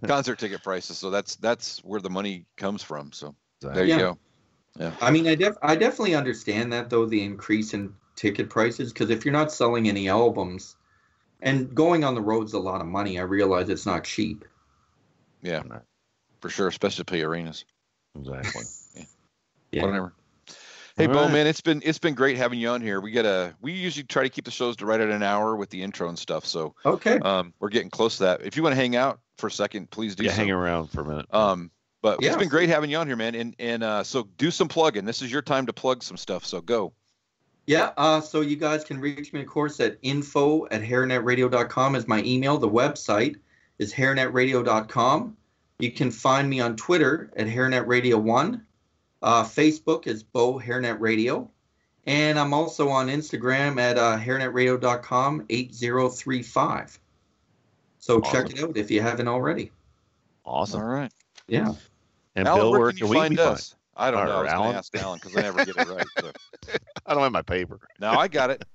concert ticket prices. So that's where the money comes from. So there you go. Yeah. I mean, I definitely understand that though, the increase in ticket prices, because if you're not selling any albums, and going on the road's a lot of money, I realize it's not cheap. Yeah, for sure, especially to play arenas. Exactly. Yeah. Whatever. Hey, Beau, man, it's been great having you on here. We usually try to keep the shows to right at an hour with the intro and stuff. So okay, we're getting close to that. If you want to hang out for a second, please do. Yeah, hang around for a minute. But it's been great having you on here, man. And so do some plugging. This is your time to plug some stuff. So go. Yeah. So you guys can reach me, of course, at info@hairnetradio.com is my email. The website is hairnetradio.com. You can find me on Twitter at hairnetradio1. Facebook is Beau Hairnet Radio. And I'm also on Instagram at hairnetradio.com 8035. So check it out if you haven't already. Awesome. All right. Yeah. And Alan, Bill, where can you find us? I don't know. I was Alan? going to ask Alan because I never get it right. So. I don't have my paper. Now I got it.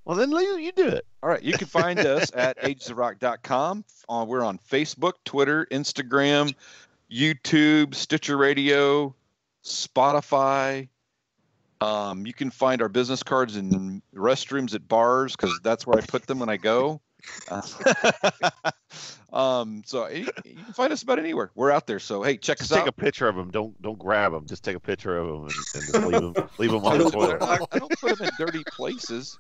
Well, then you do it. All right. You can find us at agesofrock.com. We're on Facebook, Twitter, Instagram, YouTube, Stitcher Radio, Spotify. You can find our business cards in restrooms at bars because that's where I put them when I go. So you can find us about anywhere. We're out there. So hey, check us out. Take a picture of them. Don't grab them. Just take a picture of them and just leave them on the toilet. I don't put them in dirty places.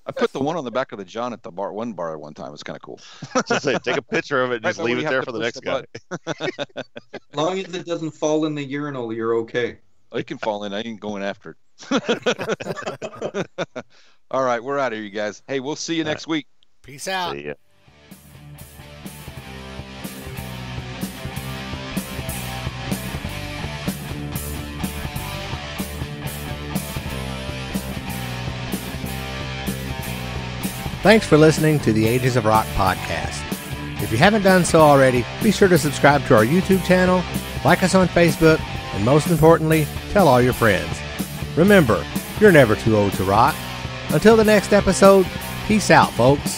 I put the one on the back of the John at the bar one time. It was kind of cool. Just say, take a picture of it and just leave it there for the next guy. As long as it doesn't fall in the urinal, you're okay. Oh, it can fall in. I ain't going after it. All right, we're out of here, you guys. Hey, we'll see you next week. Peace out. See ya. Thanks for listening to the Ages of Rock podcast. If you haven't done so already, be sure to subscribe to our YouTube channel, like us on Facebook, and most importantly, tell all your friends. Remember, you're never too old to rock. Until the next episode, peace out, folks.